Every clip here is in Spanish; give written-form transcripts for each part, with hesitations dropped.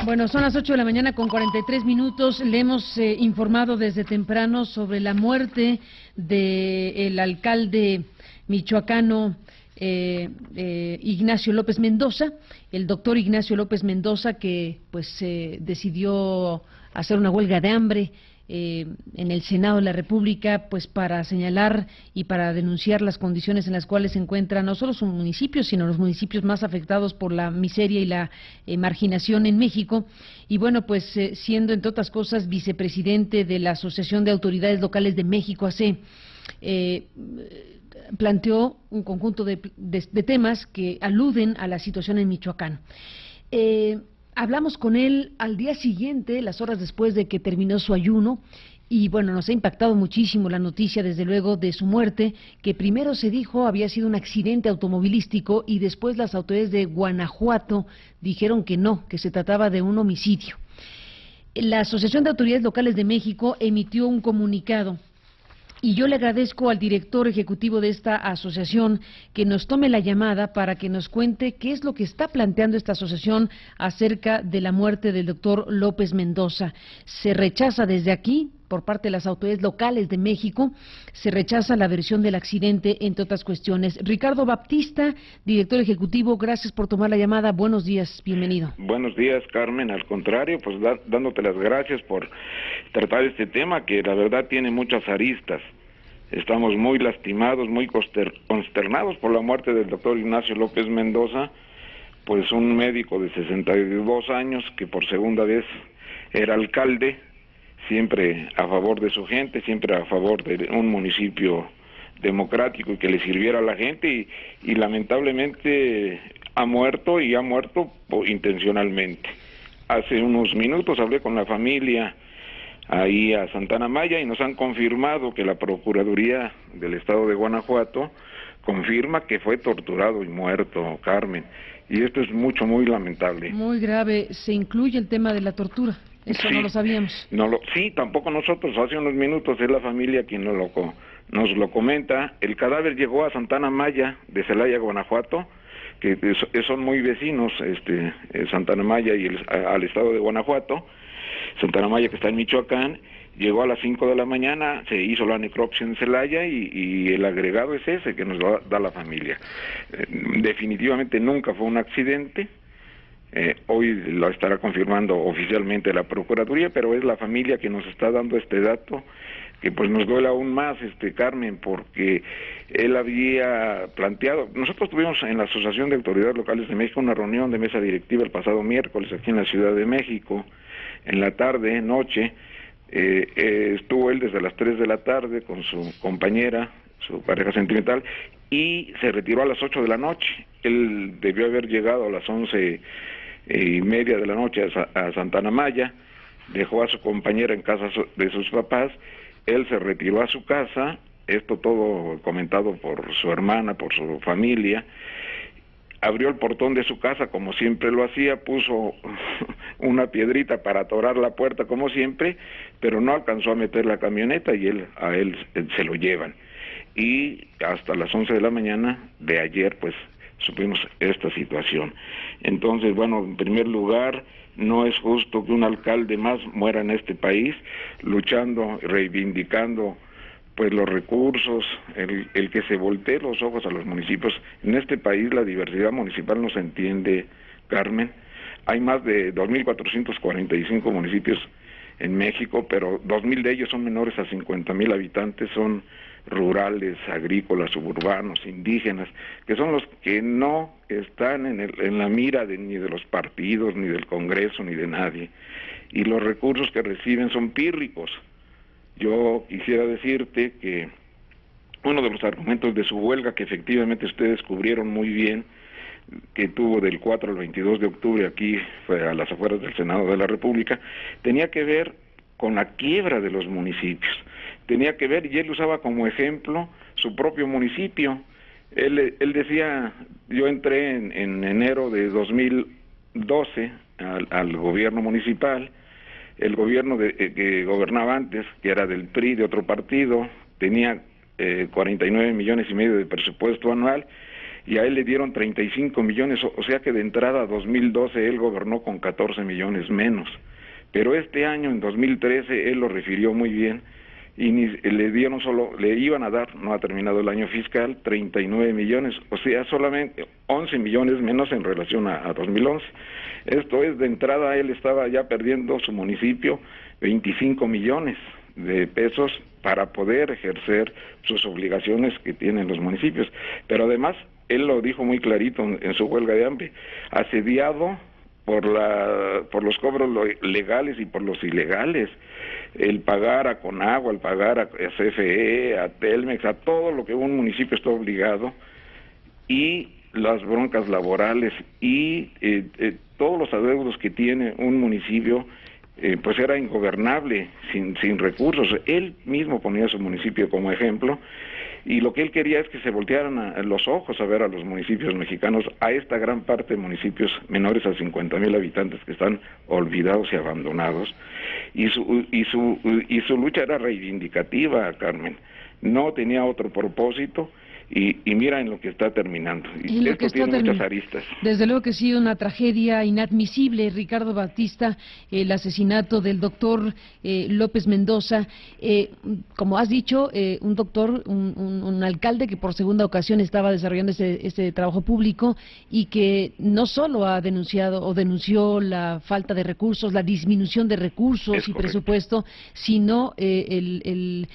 Bueno, son las 8 de la mañana con 43 minutos. Le hemos informado desde temprano sobre la muerte del alcalde michoacano Ignacio López Mendoza, el doctor Ignacio López Mendoza, que pues decidió hacer una huelga de hambre en el Senado de la República, pues para señalar y para denunciar las condiciones en las cuales se encuentra no solo su municipio, sino los municipios más afectados por la miseria y la marginación en México. Y bueno, pues siendo entre otras cosas vicepresidente de la Asociación de Autoridades Locales de México, AC, planteó un conjunto de temas que aluden a la situación en Michoacán. Hablamos con él al día siguiente, las horas después de que terminó su ayuno, y bueno, nos ha impactado muchísimo la noticia, desde luego, de su muerte, que primero se dijo había sido un accidente automovilístico y después las autoridades de Guanajuato dijeron que no, que se trataba de un homicidio. La Asociación de Autoridades Locales de México emitió un comunicado. Y yo le agradezco al director ejecutivo de esta asociación que nos tome la llamada para que nos cuente qué es lo que está planteando esta asociación acerca de la muerte del doctor López Mendoza. Se rechaza desde aquí, por parte de las autoridades locales de México, se rechaza la versión del accidente, entre otras cuestiones. Ricardo Baptista, director ejecutivo, gracias por tomar la llamada. Buenos días, bienvenido. Buenos días, Carmen. Al contrario, pues dándote las gracias por tratar este tema que la verdad tiene muchas aristas. Estamos muy lastimados, muy consternados por la muerte del doctor Ignacio López Mendoza, pues un médico de 62 años que por segunda vez era alcalde, siempre a favor de su gente, siempre a favor de un municipio democrático y que le sirviera a la gente, y lamentablemente ha muerto intencionalmente. Hace unos minutos hablé con la familia ahí a Santana Maya y nos han confirmado que la Procuraduría del Estado de Guanajuato confirma que fue torturado y muerto, Carmen, y esto es muy lamentable. Muy grave. ¿Se incluye el tema de la tortura? Eso sí, no lo sabíamos. Sí, tampoco nosotros. Hace unos minutos es la familia quien nos lo comenta. El cadáver llegó a Santana Maya de Celaya, Guanajuato, que son muy vecinos, Santana Maya y al estado de Guanajuato. Santana Maya, que está en Michoacán, llegó a las 5 de la mañana, se hizo la necropsia en Celaya y el agregado es ese que nos da la familia. Definitivamente nunca fue un accidente. Hoy lo estará confirmando oficialmente la Procuraduría, pero es la familia que nos está dando este dato, que pues nos duele aún más, Carmen, porque él había planteado. Nosotros tuvimos en la Asociación de Autoridades Locales de México una reunión de mesa directiva el pasado miércoles aquí en la Ciudad de México, en la tarde, noche. Estuvo él desde las 3 de la tarde con su compañera, su pareja sentimental, y se retiró a las 8 de la noche. Él debió haber llegado a las 11:30 de la noche a Santana Maya, dejó a su compañera en casa de sus papás, él se retiró a su casa, esto todo comentado por su hermana, por su familia, abrió el portón de su casa como siempre lo hacía, puso una piedrita para atorar la puerta como siempre, pero no alcanzó a meter la camioneta y a él se lo llevan. Y hasta las 11 de la mañana de ayer pues supimos esta situación. Entonces, bueno, en primer lugar, no es justo que un alcalde más muera en este país, luchando, reivindicando pues los recursos, el que se voltee los ojos a los municipios. En este país la diversidad municipal no se entiende, Carmen. Hay más de 2.445 municipios en México, pero 2.000 de ellos son menores a 50.000 habitantes, son rurales, agrícolas, suburbanos, indígenas, que son los que no están en la mira ni de los partidos, ni del Congreso, ni de nadie. Y los recursos que reciben son pírricos. Yo quisiera decirte que uno de los argumentos de su huelga, que efectivamente ustedes cubrieron muy bien, que tuvo del 4 al 22 de octubre aquí, fue a las afueras del Senado de la República, tenía que ver con la quiebra de los municipios. Tenía que ver, y él usaba como ejemplo su propio municipio. Él decía, yo entré en enero de 2012 al gobierno municipal. El gobierno que gobernaba antes, que era del PRI, de otro partido, tenía 49,5 millones de presupuesto anual, y a él le dieron 35 millones, o sea que de entrada a 2012 él gobernó con 14 millones menos. Pero este año, en 2013, él lo refirió muy bien, y le dieron le iban a dar, no ha terminado el año fiscal, 39 millones, o sea, solamente 11 millones menos en relación a 2011. Esto es, de entrada él estaba ya perdiendo su municipio 25 millones de pesos para poder ejercer sus obligaciones que tienen los municipios. Pero además, él lo dijo muy clarito en su huelga de hambre, asediado por los cobros legales y por los ilegales, el pagar a Conagua, el pagar a CFE, a Telmex, a todo lo que un municipio está obligado, y las broncas laborales y todos los adeudos que tiene un municipio, pues era ingobernable sin recursos. Él mismo ponía su municipio como ejemplo, y lo que él quería es que se voltearan los ojos a ver a los municipios mexicanos, a esta gran parte de municipios menores a 50,000 habitantes que están olvidados y abandonados, y su lucha era reivindicativa, Carmen, no tenía otro propósito. Y mira en lo que está terminando. Y esto tiene muchas aristas. Desde luego que sí, una tragedia inadmisible, Ricardo Batista, el asesinato del doctor López Mendoza. Como has dicho, un doctor, un alcalde que por segunda ocasión estaba desarrollando este trabajo público y que no solo ha denunciado o denunció la falta de recursos, la disminución de recursos y presupuesto, sino el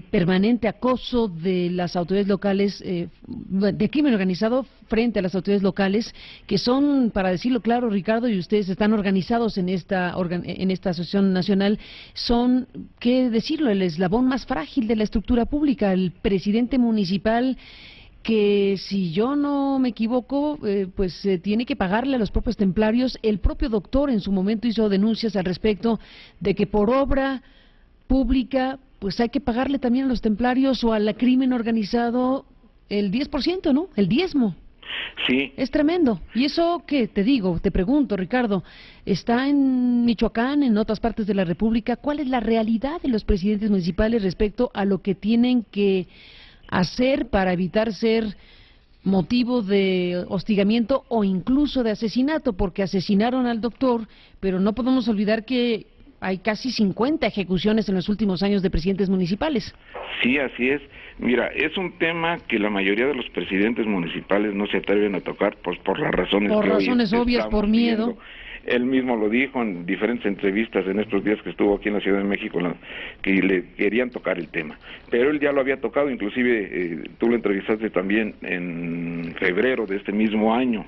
permanente acoso de las autoridades locales, de crimen organizado frente a las autoridades locales, que son, para decirlo claro, Ricardo, y ustedes están organizados en esta asociación nacional, son, qué decirlo, el eslabón más frágil de la estructura pública. El presidente municipal, que si yo no me equivoco, pues tiene que pagarle a los propios templarios. El propio doctor en su momento hizo denuncias al respecto de que por obra pública pues hay que pagarle también a los templarios o al crimen organizado el 10%, ¿no? El diezmo. Sí. Es tremendo. Y eso, ¿qué? Te pregunto, Ricardo, ¿está en Michoacán, en otras partes de la República? ¿Cuál es la realidad de los presidentes municipales respecto a lo que tienen que hacer para evitar ser motivo de hostigamiento o incluso de asesinato? Porque asesinaron al doctor, pero no podemos olvidar que hay casi 50 ejecuciones en los últimos años de presidentes municipales. Sí, así es. Mira, es un tema que la mayoría de los presidentes municipales no se atreven a tocar, pues por las razones por razones obvias, por miedo. Viendo. Él mismo lo dijo en diferentes entrevistas en estos días que estuvo aquí en la Ciudad de México, que le querían tocar el tema. Pero él ya lo había tocado, inclusive tú lo entrevistaste también en febrero de este mismo año,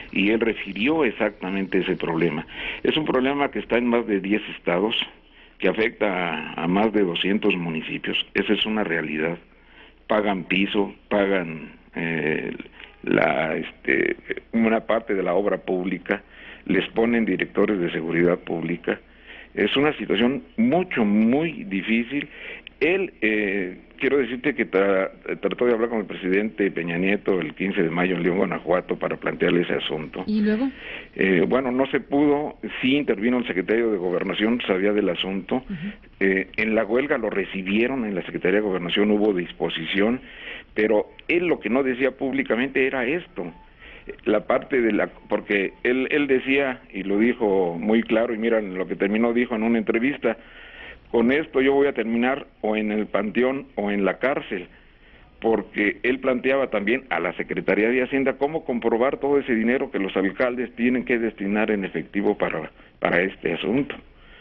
y él refirió exactamente ese problema. Es un problema que está en más de 10 estados, que afecta a más de 200 municipios. Esa es una realidad. Pagan piso, pagan una parte de la obra pública, les ponen directores de seguridad pública. Es una situación muy difícil. Él, quiero decirte que trató de hablar con el presidente Peña Nieto el 15 de mayo en León, Guanajuato, para plantearle ese asunto. ¿Y luego? Bueno, no se pudo. Sí intervino el secretario de Gobernación, sabía del asunto. En la huelga lo recibieron en la Secretaría de Gobernación, hubo disposición, pero él lo que no decía públicamente era esto. La parte porque él decía, y lo dijo muy claro, y mira lo que terminó, dijo en una entrevista: con esto yo voy a terminar o en el panteón o en la cárcel, porque él planteaba también a la Secretaría de Hacienda cómo comprobar todo ese dinero que los alcaldes tienen que destinar en efectivo para este asunto.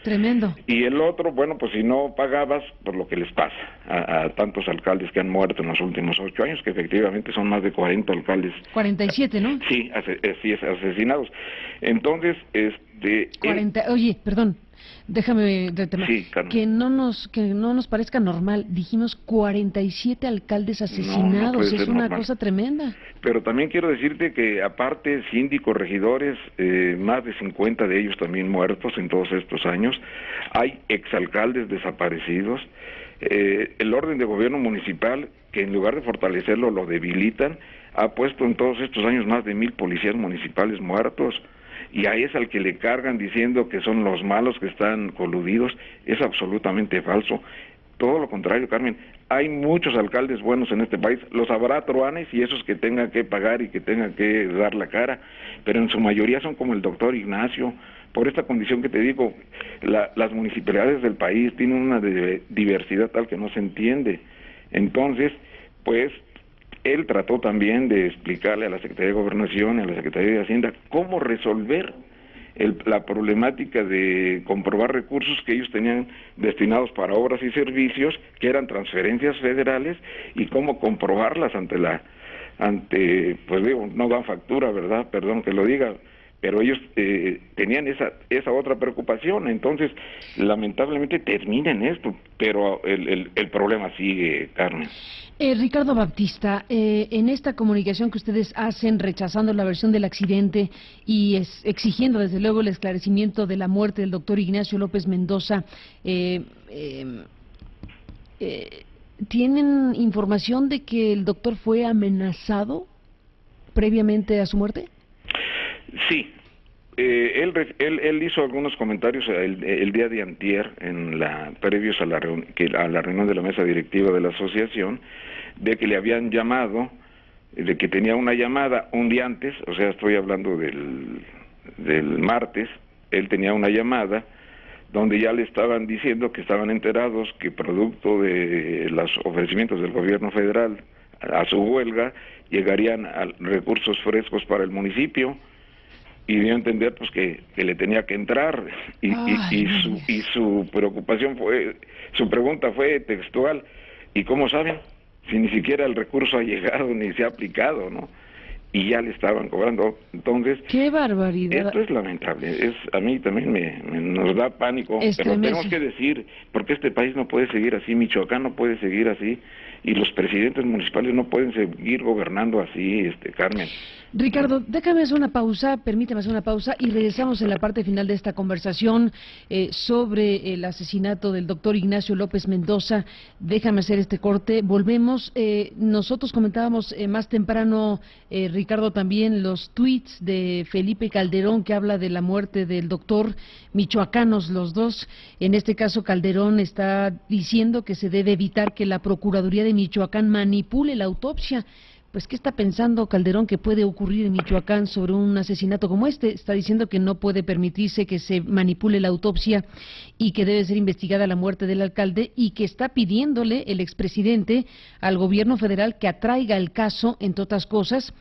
Tremendo. Y el otro, bueno, pues si no pagabas, por lo que les pasa a tantos alcaldes que han muerto en los últimos 8 años, que efectivamente son más de 40 alcaldes. 47, ¿no? Sí, asesinados. Entonces, 40, oye, perdón, déjame retomar. Sí, que no nos parezca normal. Dijimos 47 alcaldes asesinados, es una cosa tremenda. Pero también quiero decirte que aparte síndicos, regidores, más de 50 de ellos también muertos en todos estos años. Hay exalcaldes desaparecidos. El orden de gobierno municipal, que en lugar de fortalecerlo lo debilitan, ha puesto en todos estos años más de 1,000 policías municipales muertos. Y ahí es al que le cargan diciendo que son los malos que están coludidos. Es absolutamente falso. Todo lo contrario, Carmen. Hay muchos alcaldes buenos en este país. Los habrá truanes y esos que tengan que pagar y que tengan que dar la cara, pero en su mayoría son como el doctor Ignacio. Por esta condición que te digo, las municipalidades del país tienen una diversidad tal que no se entiende. Entonces, pues, él trató también de explicarle a la Secretaría de Gobernación y a la Secretaría de Hacienda cómo resolver la problemática de comprobar recursos que ellos tenían destinados para obras y servicios, que eran transferencias federales, y cómo comprobarlas pues digo, no dan factura, ¿verdad? Perdón que lo diga, pero ellos tenían esa otra preocupación. Entonces lamentablemente termina en esto, pero el problema sigue, Carmen. Ricardo Baptista, en esta comunicación que ustedes hacen rechazando la versión del accidente y exigiendo desde luego el esclarecimiento de la muerte del doctor Ignacio López Mendoza, ¿tienen información de que el doctor fue amenazado previamente a su muerte? Sí, él hizo algunos comentarios el día de antier, previos a la reunión de la mesa directiva de la asociación, de que le habían llamado, de que tenía una llamada un día antes, o sea, estoy hablando del martes. Él tenía una llamada donde ya le estaban diciendo que estaban enterados que producto de los ofrecimientos del gobierno federal a su huelga, llegarían a recursos frescos para el municipio, y dio a entender pues que le tenía que entrar, y su preocupación su pregunta fue textual: ¿y cómo saben? Si ni siquiera el recurso ha llegado ni se ha aplicado, ¿no? Y ya le estaban cobrando. Entonces, ¡qué barbaridad! Esto es lamentable. A mí también nos da pánico, pero tenemos que decir, porque este país no puede seguir así, Michoacán no puede seguir así, y los presidentes municipales no pueden seguir gobernando así, Carmen. Ricardo, déjame hacer una pausa, permíteme hacer una pausa y regresamos en la parte final de esta conversación sobre el asesinato del doctor Ignacio López Mendoza. Déjame hacer este corte, volvemos. Nosotros comentábamos más temprano, Ricardo, también los tweets de Felipe Calderón, que habla de la muerte del doctor, michoacanos los dos. En este caso, Calderón está diciendo que se debe evitar que la Procuraduría de Michoacán manipule la autopsia. Pues, ¿qué está pensando Calderón que puede ocurrir en Michoacán sobre un asesinato como este? Está diciendo que no puede permitirse que se manipule la autopsia y que debe ser investigada la muerte del alcalde, y que está pidiéndole el expresidente al gobierno federal que atraiga el caso, entre otras cosas.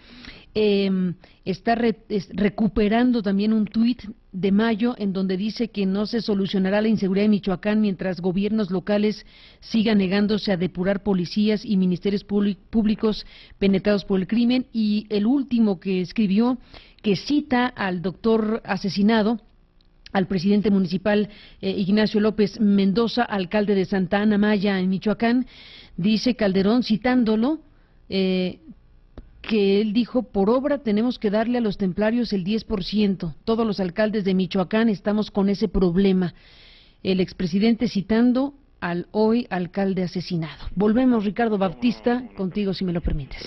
Está recuperando también un tuit de mayo en donde dice que no se solucionará la inseguridad en Michoacán mientras gobiernos locales sigan negándose a depurar policías y ministerios públicos penetrados por el crimen. Y el último que escribió, que cita al doctor asesinado, al presidente municipal Ignacio López Mendoza, alcalde de Santa Ana Maya en Michoacán, dice Calderón, citándolo, que él dijo: por obra tenemos que darle a los templarios el 10%. Todos los alcaldes de Michoacán estamos con ese problema. El expresidente citando al hoy alcalde asesinado. Volvemos, Ricardo Baptista, contigo si me lo permites.